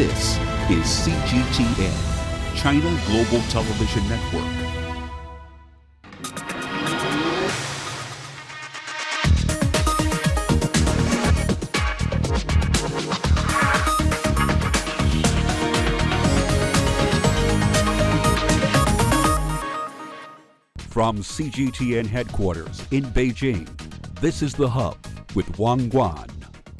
This is CGTN, China Global Television Network. From CGTN headquarters in Beijing, this is The Hub with Wang Guan.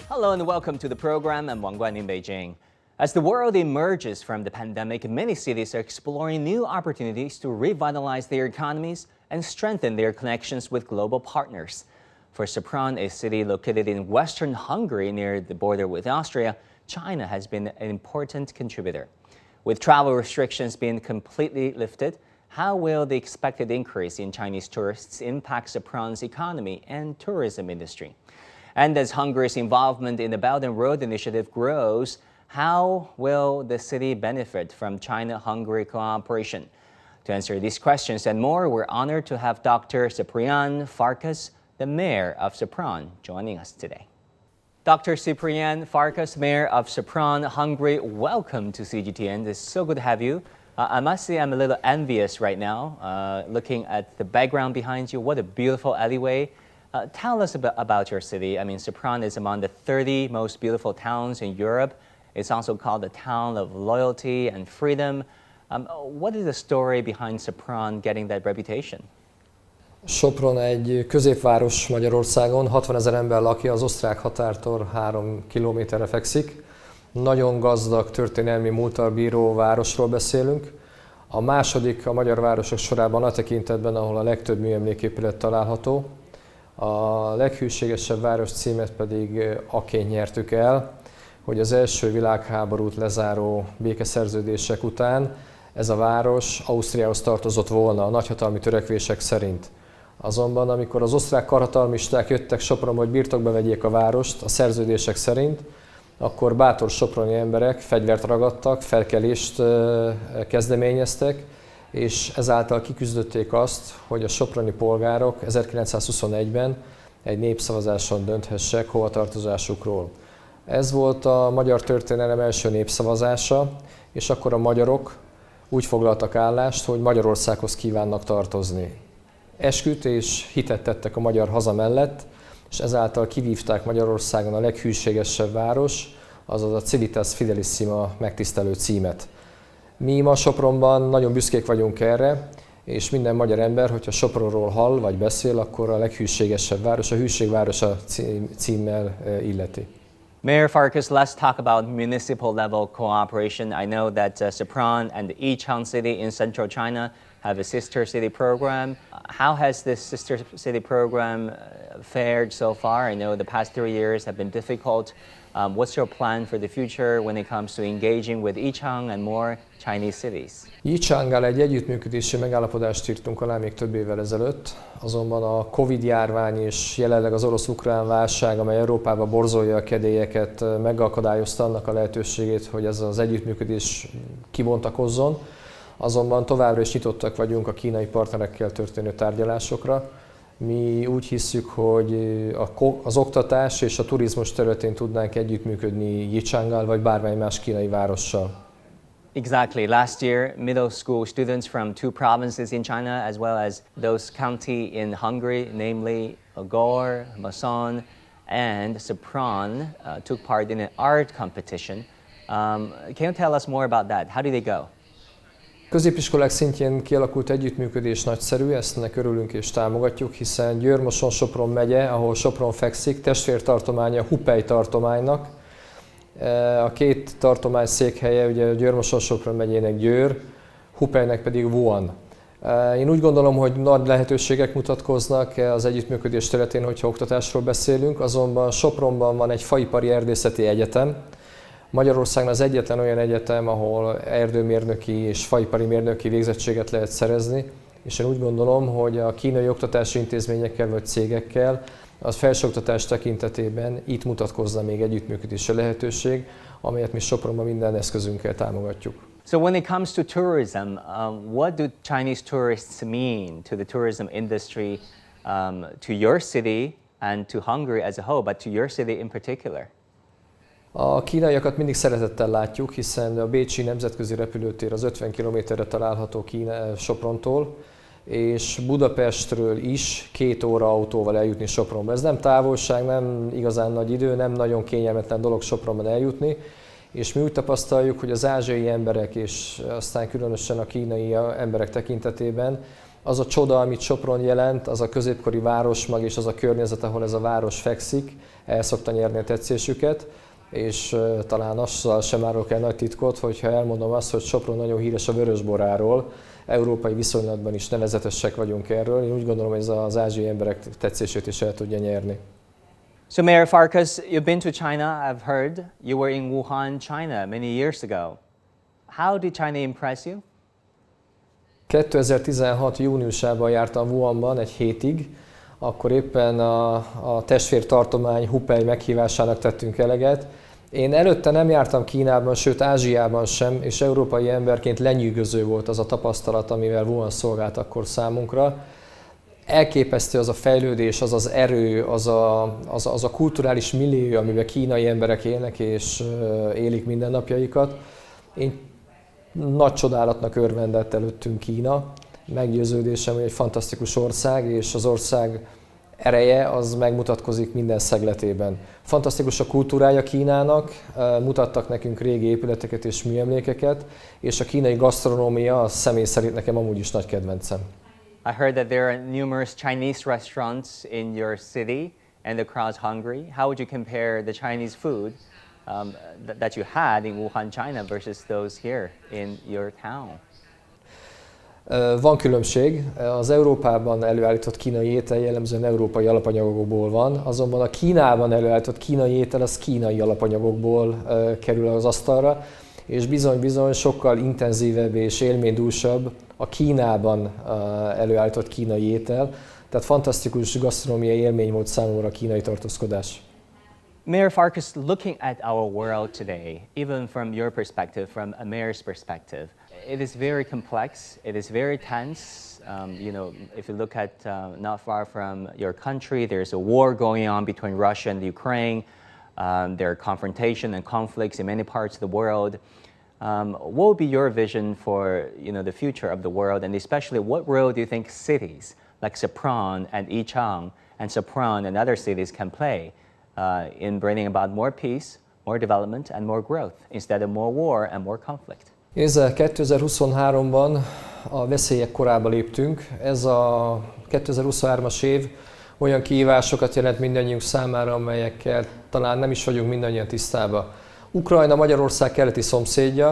Hello and welcome to the program. I'm Wang Guan in Beijing. As the world emerges from the pandemic, many cities are exploring new opportunities to revitalize their economies and strengthen their connections with global partners. For Sopron, a city located in western Hungary near the border with Austria, China has been an important contributor. With travel restrictions being completely lifted, how will the expected increase in Chinese tourists impact Sopron's economy and tourism industry? And as Hungary's involvement in the Belt and Road Initiative grows, how will the city benefit from China-Hungary cooperation? To answer these questions and more, we're honored to have Dr. Ciprian Farkas, the mayor of Sopron, joining us today. Dr. Ciprian Farkas, mayor of Sopron, Hungary, welcome to CGTN. It's so good to have you. I must say I'm a little envious right now, looking at the background behind you. What a beautiful alleyway. Tell us about your city. I mean, Sopron is among the 30 most beautiful towns in Europe. It's also called the town of loyalty and freedom. What is the story behind Sopron getting that reputation? Sopron egy középváros Magyarországon, 60 000 ember lakja, az osztrák határtól 3 kilométerre fekszik. Nagyon gazdag történelmi múlttal bíró városról beszélünk. A második a magyar városok sorában a tekintetben, ahol a legtöbb műemléképület található. A leghűségesebb város címet pedig aként nyertük el, hogy az első világháborút lezáró békeszerződések után ez a város Ausztriához tartozott volna a nagyhatalmi törekvések szerint. Azonban amikor az osztrák karhatalmisták jöttek Sopronba, hogy birtokba vegyék a várost a szerződések szerint, akkor bátor soproni emberek fegyvert ragadtak, felkelést kezdeményeztek, és ezáltal kiküzdötték azt, hogy a soproni polgárok 1921-ben egy népszavazáson dönthessek hovatartozásukról. Ez volt a magyar történelem első népszavazása, és akkor a magyarok úgy foglaltak állást, hogy Magyarországhoz kívánnak tartozni. Esküt és hitet tettek a magyar haza mellett, és ezáltal kivívták Magyarországon a leghűségesebb város, azaz a Civitas Fidelissima megtisztelő címet. Mi ma Sopronban nagyon büszkék vagyunk erre, és minden magyar ember, hogyha Sopronról hall vagy beszél, akkor a leghűségesebb város, a hűség városa címmel illeti. Mayor Farkas, let's talk about municipal level cooperation. I know that Sopron and Yichang City in central China have a sister city program. How has this sister city program fared so far? I know the past 3 years have been difficult. What's your plan for the future when it comes to engaging with Yichang and more Chinese cities? Yichanggal egy együttműködési megállapodást írtunk alá még több évvel ezelőtt, azonban a Covid-járvány és jelenleg az orosz-ukrán válság, amely Európába borzolja a kedélyeket, megakadályozta annak a lehetőségét, hogy ez az együttműködés kibontakozzon. Azonban továbbra is nyitottak vagyunk a kínai partnerekkel történő tárgyalásokra. Mi úgy hisszük, hogy az oktatás és a turizmus területén tudnánk együttműködni Yichanggal vagy bármely más kínai várossal. Exactly. Last year, middle school students from 2 provinces in China, as well as those county in Hungary, namely Gór, Moson, and Sopron, took part in an art competition. Can you tell us more about that? How did they go? Középiskolák szintjén kialakult együttműködés nagyszerű, ezt ennek örülünk és támogatjuk, hiszen Győr-Moson-Sopron megye, ahol Sopron fekszik, testvértartománya Hupei tartománynak. A két tartomány székhelye, ugye Győr-Moson-Sopron megyének Győr, Hupeinek pedig Wuhan. Én úgy gondolom, hogy nagy lehetőségek mutatkoznak az együttműködés területén, hogyha oktatásról beszélünk, azonban Sopronban van egy faipari erdészeti egyetem. Magyarországon az egyetlen olyan egyetem, ahol erdőmérnöki és faipari mérnöki végzettséget lehet szerezni, és én úgy gondolom, hogy a kínai oktatási intézményekkel vagy cégekkel az felsőoktatás tekintetében itt mutatkozna még együttműködési lehetőség, amelyet mi Sopronban minden eszközünkkel támogatjuk. So when it comes to tourism, what do Chinese tourists mean to the tourism industry, to your city and to Hungary as a whole, but to your city in particular? A kínaiakat mindig szeretettel látjuk, hiszen a bécsi nemzetközi repülőtér az 50 kilométerre található Soprontól, és Budapestről is 2 óra autóval eljutni Sopronba. Ez nem távolság, nem igazán nagy idő, nem nagyon kényelmetlen dolog Sopronban eljutni, és mi úgy tapasztaljuk, hogy az ázsiai emberek és aztán különösen a kínai emberek tekintetében az a csoda, amit Sopron jelent, az a középkori városmag és az a környezet, ahol ez a város fekszik, el szokta nyerni a tetszésüket, és talán azzal sem árulok el nagy titkot, hogyha elmondom azt, hogy Sopron nagyon híres a vörösboráról, európai viszonylatban is nevezetesek vagyunk erről. Én úgy gondolom, hogy ez az ázsiai emberek tetszését is el tudja nyerni. So Mayor Farkas, you've been to China, I've heard. You were in Wuhan, China many years ago. How did China impress you? 2016. júniusában jártam Wuhanban egy hétig, akkor éppen a testvértartomány Hubei meghívásának tettünk eleget. Én előtte nem jártam Kínában, sőt Ázsiában sem, és európai emberként lenyűgöző volt az a tapasztalat, amivel Wuhan szolgált akkor számunkra. Elképesztő az a fejlődés, az az erő, az a kulturális millió, amiben kínai emberek élnek és élik mindennapjaikat. Én nagy csodálatnak örvendett előttünk Kína. Meggyőződésem, hogy egy fantasztikus ország, és az ország ereje az megmutatkozik minden szegletében. Fantasztikus a kultúrája Kínának, mutattak nekünk régi épületeket és műemlékeket, és a kínai gasztronómia személy szerint nekem amúgy is nagy kedvencem. I heard that there are numerous Chinese restaurants in your city and across Hungary. How would you compare the Chinese food that you had in Wuhan, China versus those here in your town? Van különbség. Az Európában előállított kínai étel jellemzően európai alapanyagokból van, azonban a Kínában előállított kínai étel az kínai alapanyagokból kerül az asztalra, és bizony-bizony sokkal intenzívebb és élménydúsabb a Kínában előállított kínai étel. Tehát fantasztikus gasztronómiai élmény volt számomra a kínai tartózkodás. Mayor Farkas, looking at our world today, even from your perspective, from a mayor's perspective, it is very complex, it is very tense. If you look at not far from your country, there's a war going on between Russia and Ukraine. There are confrontation and conflicts in many parts of the world. What would be your vision for the future of the world, and especially what role do you think cities like Sopron and Yichang and Sopron and other cities can play in bringing about more peace, more development and more growth instead of more war and more conflict? Ezzel 2023-ban a veszélyek korába léptünk. Ez a 2023-as év olyan kihívásokat jelent mindannyiunk számára, amelyekkel talán nem is vagyunk mindannyian tisztában. Ukrajna Magyarország keleti szomszédja,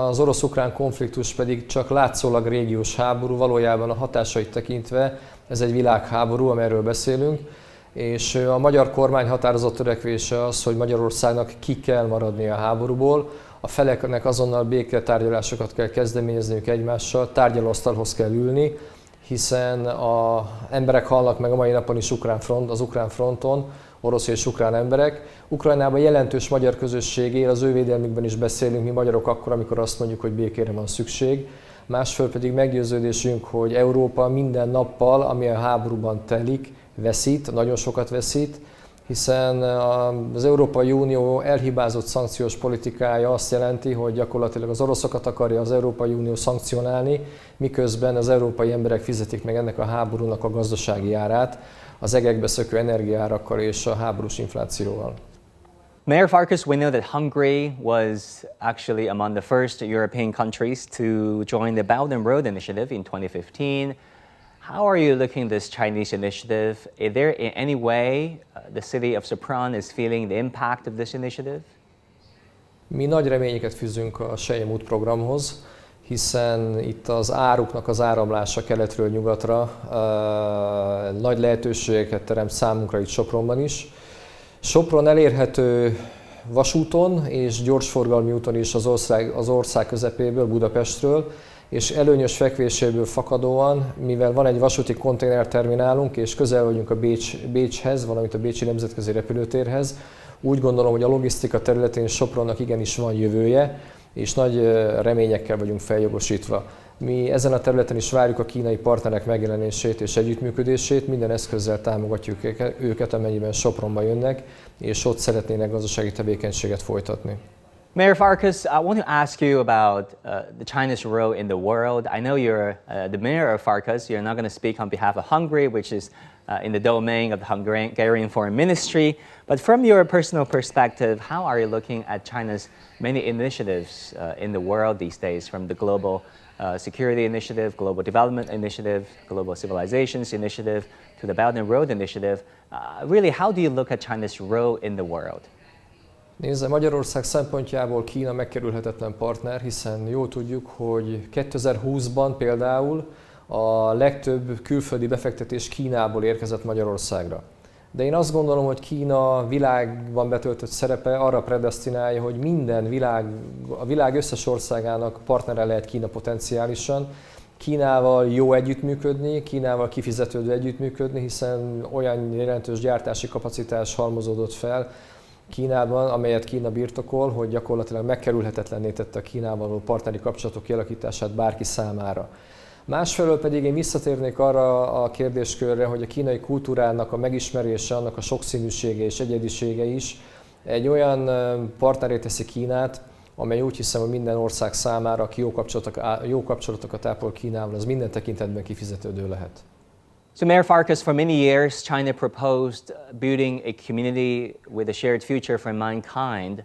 az orosz-ukrán konfliktus pedig csak látszólag régiós háború, valójában a hatásait tekintve ez egy világháború, amelyről beszélünk, és a magyar kormány határozott törekvése az, hogy Magyarországnak ki kell maradni a háborúból, a feleknek azonnal béketárgyalásokat kell kezdeményezniük egymással, tárgyalóasztalhoz kell ülni, hiszen az emberek halnak meg a mai napon is az ukrán fronton, orosz és ukrán emberek. Ukrajnában jelentős magyar közösség él, az ő védelmükben is beszélünk mi magyarok akkor, amikor azt mondjuk, hogy békére van szükség. Másföl pedig meggyőződésünk, hogy Európa minden nappal, ami a háborúban telik, veszít, nagyon sokat veszít, hiszen az Európai Unió elhibázott szankciós politikája azt jelenti, hogy gyakorlatilag az oroszokat akarja az Európai Unió szankcionálni, miközben az európai emberek fizetik meg ennek a háborúnak a gazdasági árát, az egekbe szökő energiaárakkal és a háborús inflációval. Mayor Farkas, we know that Hungary was actually among the first European countries to join the Belt and Road Initiative in 2015. How are you looking at this Chinese initiative? Is there in any way the city of Sopron is feeling the impact of this initiative? Mi nagy reményeket fűzünk a CGTN programhoz, hiszen itt az áruknak az áramlása keletről nyugatra nagy lehetőségeket teremt számunkra itt Sopronban is. Sopron elérhető vasúton és gyorsforgalmi úton is az ország közepéből, Budapestről, és előnyös fekvéséből fakadóan, mivel van egy vasúti konténerterminálunk, és közel vagyunk a Bécshez, valamint a bécsi nemzetközi repülőtérhez, úgy gondolom, hogy a logisztika területén Sopronnak igenis van jövője, és nagy reményekkel vagyunk feljogosítva. Mi ezen a területen is várjuk a kínai partnerek megjelenését és együttműködését, minden eszközzel támogatjuk őket, amennyiben Sopronba jönnek, és ott szeretnének gazdasági tevékenységet folytatni. Mayor Farkas, I want to ask you about the China's role in the world. I know you're the mayor of Farkas. You're not going to speak on behalf of Hungary, which is in the domain of the Hungarian Foreign Ministry. But from your personal perspective, how are you looking at China's many initiatives in the world these days, from the global security initiative, global development initiative, global civilizations initiative, to the Belt and Road initiative? Really, how do you look at China's role in the world? Nézze, Magyarország szempontjából Kína megkerülhetetlen partner, hiszen jól tudjuk, hogy 2020-ban például a legtöbb külföldi befektetés Kínából érkezett Magyarországra. De én azt gondolom, hogy Kína világban betöltött szerepe arra predesztinálja, hogy a világ összes országának partnere lehet Kína potenciálisan. Kínával jó együttműködni, Kínával kifizetődő együttműködni, hiszen olyan jelentős gyártási kapacitás halmozódott fel Kínában, amelyet Kína birtokol, hogy gyakorlatilag megkerülhetetlenné tette a Kínával való partneri kapcsolatok kialakítását bárki számára. Másfelől pedig én visszatérnék arra a kérdéskörre, hogy a kínai kultúrának a megismerése, annak a sokszínűsége és egyedisége is egy olyan partneré teszi Kínát, amely úgy hiszem, hogy minden ország számára, aki jó kapcsolatokat ápol Kínával, az minden tekintetben kifizetődő lehet. So Mayor Farkas, for many years, China proposed building a community with a shared future for mankind.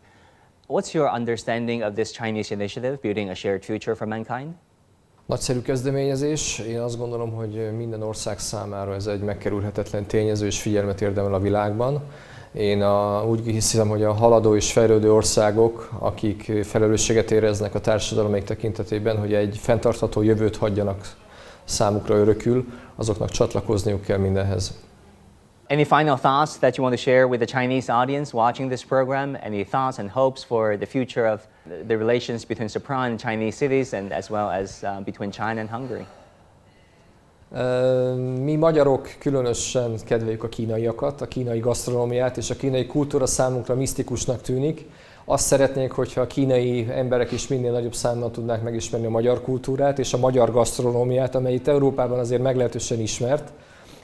What's your understanding of this Chinese initiative, building a shared future for mankind? Nagyszerű kezdeményezés. Én azt gondolom, hogy minden ország számára ez egy megkerülhetetlen tényező és figyelmet érdemel a világban. Én úgy hiszem, hogy a haladó és fejlődő országok, akik felelősséget éreznek a társadalomaik tekintetében, hogy egy fenntartható jövőt hagyjanak számukra örökül, azoknak csatlakozniuk kell mindenhez. Any final thoughts that you want to share with the Chinese audience watching this program? Any thoughts and hopes for the future of the relations between Sopron and Chinese cities, and as well as between China and Hungary? Mi magyarok különösen kedveljük a kínaiakat, a kínai gasztronómiát, és a kínai kultúra számunkra misztikusnak tűnik. Azt szeretnénk, hogyha a kínai emberek is minél nagyobb számban tudnák megismerni a magyar kultúrát és a magyar gasztronómiát, amely itt Európában azért meglehetősen ismert,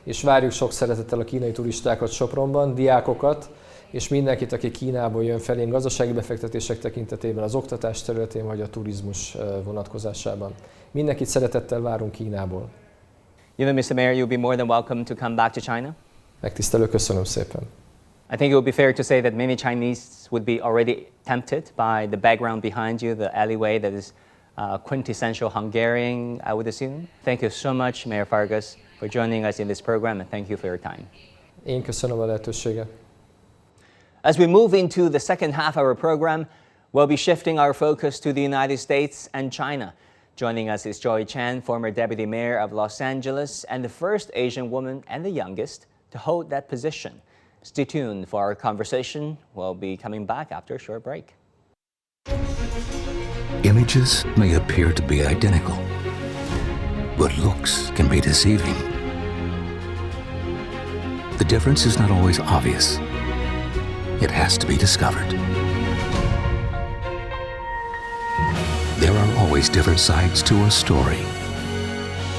és várjuk sok szeretettel a kínai turistákat Sopronban, diákokat, és mindenkit, aki Kínából jön felénk gazdasági befektetések tekintetében, az oktatás területén vagy a turizmus vonatkozásában. Mindenkit szeretettel várunk Kínából. You know, Mr. Mayor, you'll be more than welcome to come back to China. Megtisztelő, köszönöm szépen. I think it would be fair to say that many Chinese would be already tempted by the background behind you, the alleyway that is quintessential Hungarian, I would assume. Thank you so much, Mayor Farkas, for joining us in this program, and thank you for your time. Én köszönöm a lehetőséget. As we move into the second half of our program, we'll be shifting our focus to the United States and China. Joining us is Joy Chen, former deputy mayor of Los Angeles and the first Asian woman and the youngest to hold that position. Stay tuned for our conversation. We'll be coming back after a short break. Images may appear to be identical, but looks can be deceiving. The difference is not always obvious. It has to be discovered. There are always different sides to a story.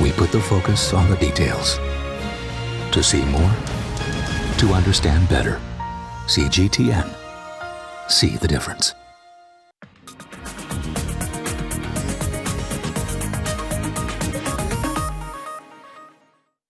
We put the focus on the details. To see more, to understand better. CGTN. See the difference.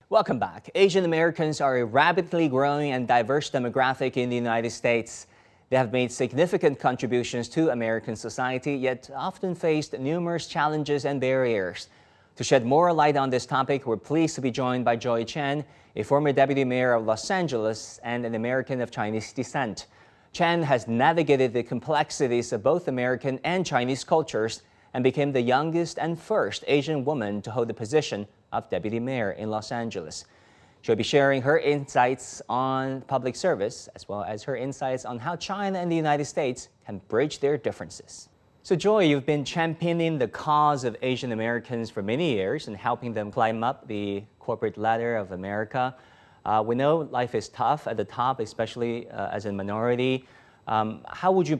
Welcome back. Asian Americans are a rapidly growing and diverse demographic in the United States. They have made significant contributions to American society, yet often faced numerous challenges and barriers. To shed more light on this topic, we're pleased to be joined by Joy Chen, a former deputy mayor of Los Angeles and an American of Chinese descent. Chen has navigated the complexities of both American and Chinese cultures and became the youngest and first Asian woman to hold the position of deputy mayor in Los Angeles. She'll be sharing her insights on public service, as well as her insights on how China and the United States can bridge their differences. So Joy, you've been championing the cause of Asian Americans for many years and helping them climb up the corporate ladder of America. We know life is tough at the top, especially as a minority. How would you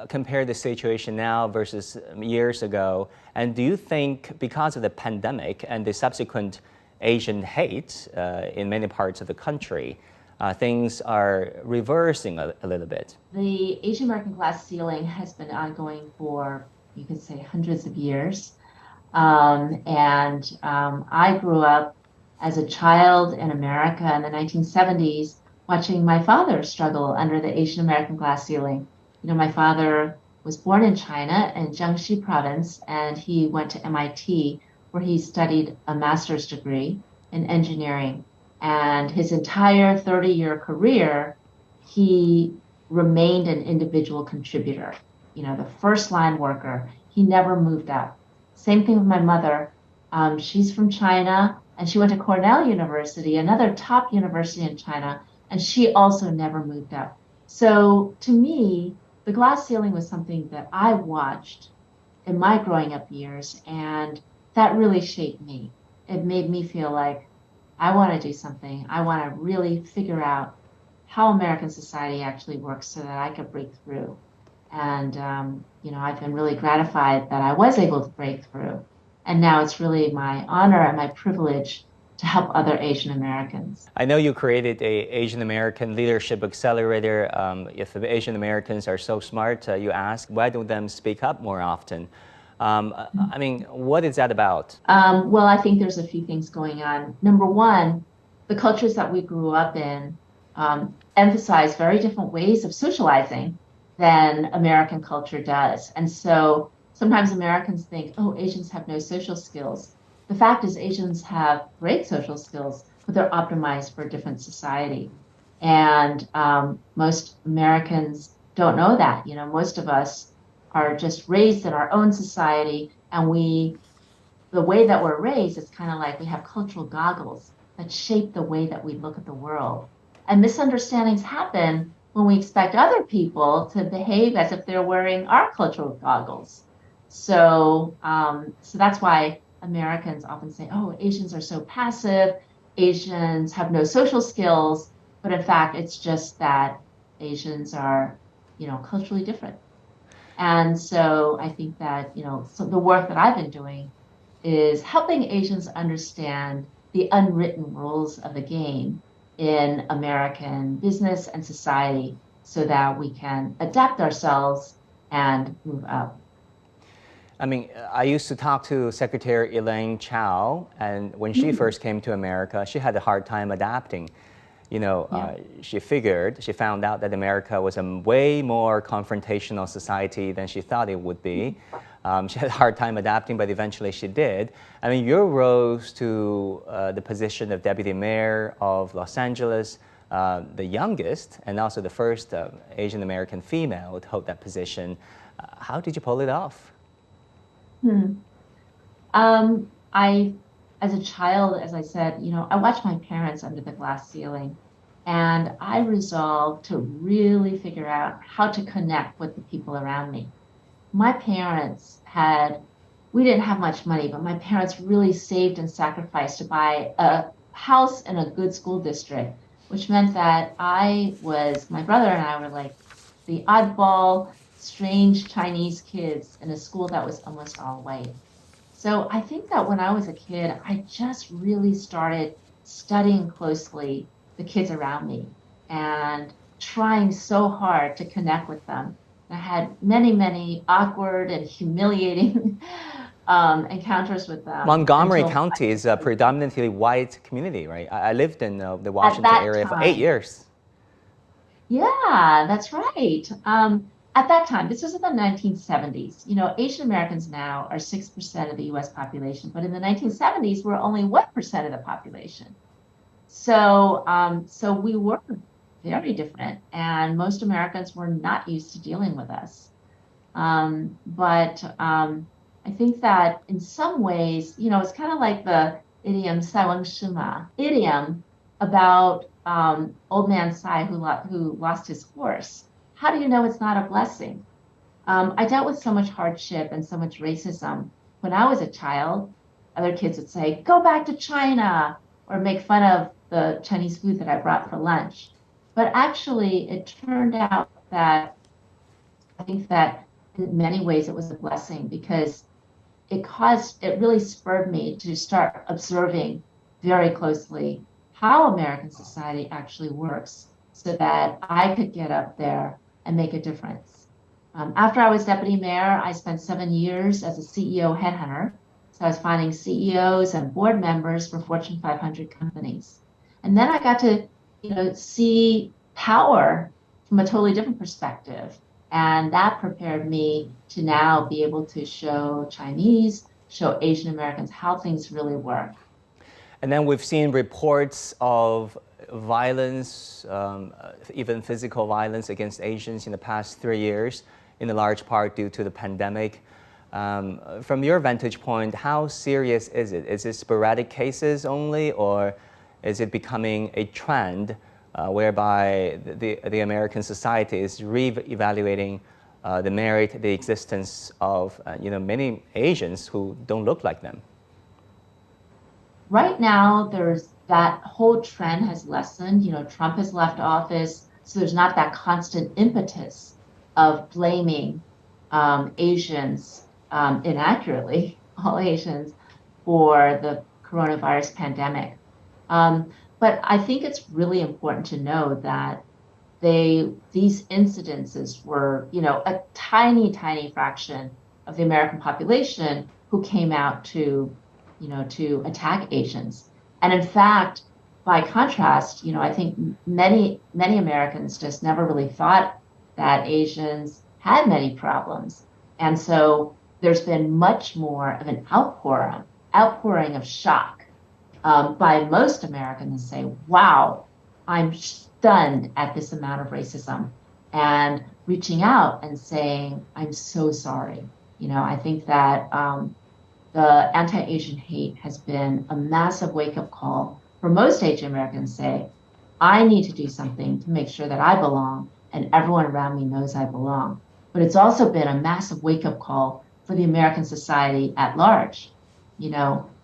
compare the situation now versus years ago? And do you think because of the pandemic and the subsequent Asian hate in many parts of the country, things are reversing a little bit? The Asian American glass ceiling has been ongoing for, you could say, hundreds of years. I grew up as a child in America in the 1970s, watching my father struggle under the Asian American glass ceiling. You know, my father was born in China in Jiangxi province, and he went to MIT, where he studied a master's degree in engineering. And his entire 30-year career, he remained an individual contributor, you know, the first line worker. He never moved up. Same thing with my mother. She's from China, and she went to Cornell University, another top university in China, and she also never moved up. So to me, the glass ceiling was something that I watched in my growing up years, and that really shaped me. It made me feel like I want to do something. I want to really figure out how American society actually works so that I could break through. And, you know, I've been really gratified that I was able to break through. And now it's really my honor and my privilege to help other Asian Americans. I know you created a Asian American Leadership Accelerator. If the Asian Americans are so smart, you ask, why don't them speak up more often? I mean, what is that about? Well, I think there's a few things going on. Number one, the cultures that we grew up in emphasize very different ways of socializing than American culture does. And so sometimes Americans think, oh, Asians have no social skills. The fact is Asians have great social skills, but they're optimized for a different society. And most Americans don't know that. You know, most of us are just raised in our own society, and the way that we're raised is kind of like we have cultural goggles that shape the way that we look at the world. And misunderstandings happen when we expect other people to behave as if they're wearing our cultural goggles. So that's why Americans often say, oh, Asians are so passive, Asians have no social skills, but in fact, it's just that Asians are, you know, culturally different. And so I think that, you know, so the work that I've been doing is helping Asians understand the unwritten rules of the game in American business and society so that we can adapt ourselves and move up. I mean, I used to talk to Secretary Elaine Chao, and when she first came to America, she had a hard time adapting. You know, she found out that America was a way more confrontational society than she thought it would be. She had a hard time adapting, but eventually she did. I mean, you rose to the position of deputy mayor of Los Angeles, the youngest and also the first Asian American female to hold that position. How did you pull it off? As a child, as I said, you know, I watched my parents under the glass ceiling, and I resolved to really figure out how to connect with the people around me. My parents we didn't have much money, but my parents really saved and sacrificed to buy a house in a good school district, which meant that my brother and I were like the oddball, strange Chinese kids in a school that was almost all white. So I think that when I was a kid, I just really started studying closely the kids around me and trying so hard to connect with them. I had many, many awkward and humiliating encounters with them. Montgomery County is a predominantly white community, right? I lived in the Washington area for 8 years. Yeah, that's right. At that time, this was in the 1970s. You know, Asian Americans now are 6% of the U.S. population, but in the 1970s, we're only 1% of the population. So we were very different, and most Americans were not used to dealing with us. But I think that in some ways, you know, it's kind of like the idiom "塞翁失马" idiom about old man Sai who lost his horse. How do you know it's not a blessing? I dealt with so much hardship and so much racism. When I was a child, other kids would say, go back to China, or make fun of the Chinese food that I brought for lunch. But actually, it turned out that I think that in many ways it was a blessing because it really spurred me to start observing very closely how American society actually works so that I could get up there and make a difference. After I was deputy mayor, I spent 7 years as a CEO headhunter. So I was finding CEOs and board members for Fortune 500 companies. And then I got to, see power from a totally different perspective. And that prepared me to now be able to show Asian Americans how things really work. And then we've seen reports of violence, even physical violence against Asians in the past 3 years, in a large part due to the pandemic. From your vantage point, how serious is it? Is it sporadic cases only, or is it becoming a trend whereby the American society is re-evaluating the merit, the existence of many Asians who don't look like them? Right now, there's that whole trend has lessened. Trump has left office, so there's not that constant impetus of blaming Asians inaccurately, all Asians, for the coronavirus pandemic. But I think it's really important to know that these incidences were, a tiny, tiny fraction of the American population who came out to attack Asians. And in fact, by contrast, I think many Americans just never really thought that Asians had many problems. And so there's been much more of an outpouring of shock by most Americans to say, wow, I'm stunned at this amount of racism, and reaching out and saying, I'm so sorry. I think that the anti-Asian hate has been a massive wake-up call for most Asian Americans to say, I need to do something to make sure that I belong and everyone around me knows I belong. But it's also been a massive wake-up call for the American society at large. In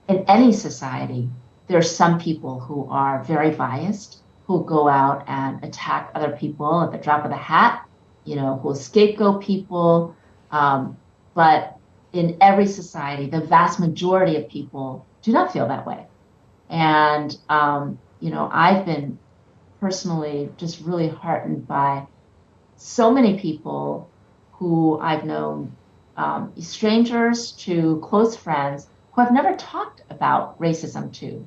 any society, there's some people who are very biased, who go out and attack other people at the drop of the hat, who scapegoat people. But in every society, the vast majority of people do not feel that way. And, I've been personally just really heartened by so many people who I've known, strangers to close friends, who I've never talked about racism to,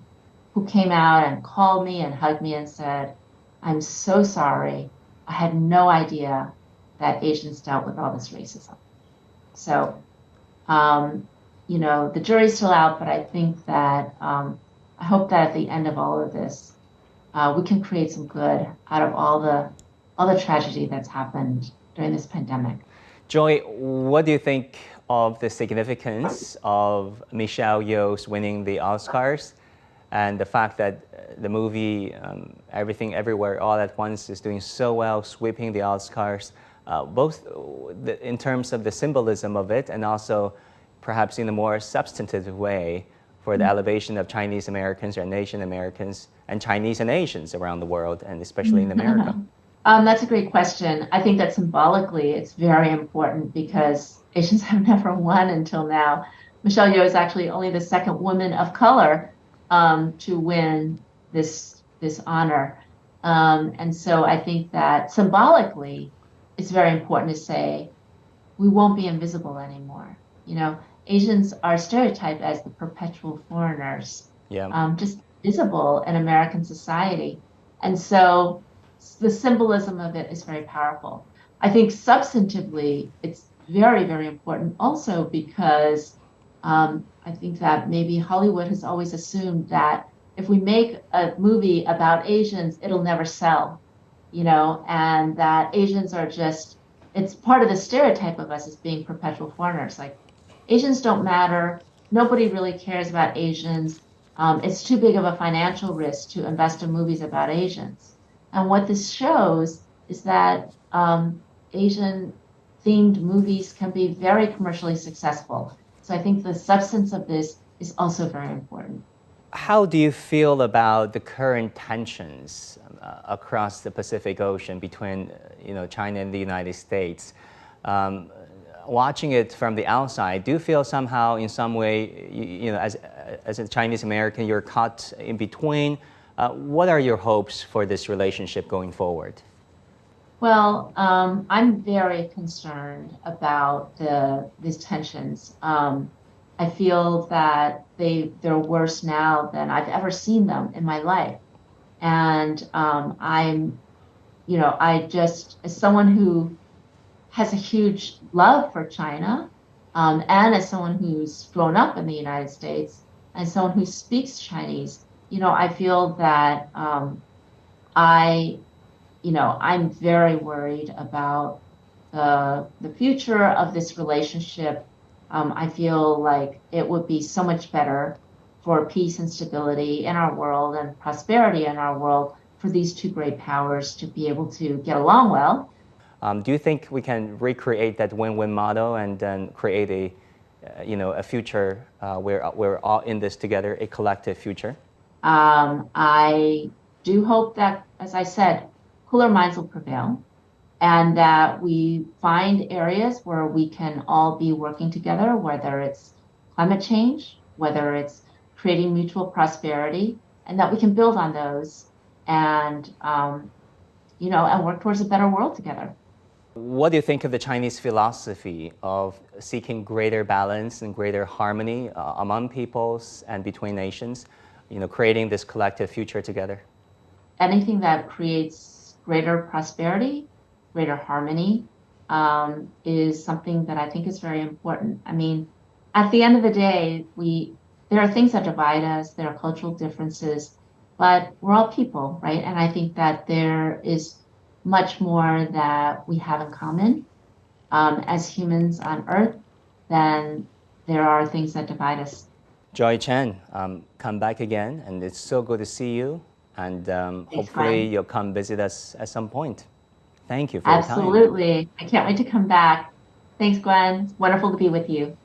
who came out and called me and hugged me and said, I'm so sorry. I had no idea that Asians dealt with all this racism. So, the jury's still out, but I think that I hope that at the end of all of this, we can create some good out of all the tragedy that's happened during this pandemic. Joy, what do you think of the significance of Michelle Yeoh's winning the Oscars and the fact that the movie Everything Everywhere All at Once is doing so well, sweeping the Oscars, both in terms of the symbolism of it and also perhaps in a more substantive way for the elevation of Chinese Americans and Asian Americans and Chinese and Asians around the world, and especially in America? That's a great question. I think that symbolically it's very important because Asians have never won until now. Michelle Yeoh is actually only the second woman of color to win this honor. And so I think that symbolically it's very important to say we won't be invisible anymore. Asians are stereotyped as the perpetual foreigners, just visible in American society. And so the symbolism of it is very powerful. I think substantively, it's very, very important also because I think that maybe Hollywood has always assumed that if we make a movie about Asians, it'll never sell, and that Asians are it's part of the stereotype of us as being perpetual foreigners. Like, Asians don't matter. Nobody really cares about Asians. It's too big of a financial risk to invest in movies about Asians. And what this shows is that Asian-themed movies can be very commercially successful. So I think the substance of this is also very important. How do you feel about the current tensions across the Pacific Ocean between China and the United States? Watching it from the outside, do you feel somehow in some way, as a Chinese American, you're caught in between? What are your hopes for this relationship going forward? Well, I'm very concerned about these tensions. I feel that they're worse now than I've ever seen them in my life. And as someone who has a huge love for China, and as someone who's grown up in the United States, and someone who speaks Chinese, I feel that I'm very worried about the future of this relationship. I feel like it would be so much better for peace and stability in our world and prosperity in our world for these two great powers to be able to get along well. Do you think we can recreate that win-win model and then create a future where we're all in this together, a collective future? I do hope that, as I said, cooler minds will prevail, and that we find areas where we can all be working together, whether it's climate change, whether it's creating mutual prosperity, and that we can build on those and work towards a better world together. What do you think of the Chinese philosophy of seeking greater balance and greater harmony among peoples and between nations, creating this collective future together? Anything that creates greater prosperity, greater harmony, is something that I think is very important. I mean, at the end of the day, there are things that divide us, there are cultural differences, but we're all people, right? And I think that there is much more that we have in common as humans on Earth than there are things that divide us. Joy Chen, come back again, and it's so good to see you. And hopefully you'll come visit us at some point. Thank you for your time. Absolutely. I can't wait to come back. Thanks, Gwen. It's wonderful to be with you.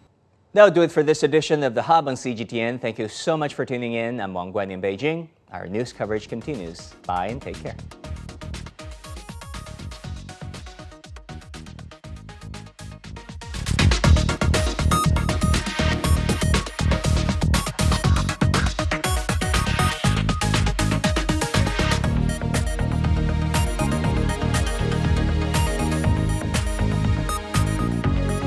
That'll do it for this edition of The Hub on CGTN. Thank you so much for tuning in. I'm Wang Guan in Beijing. Our news coverage continues. Bye and take care.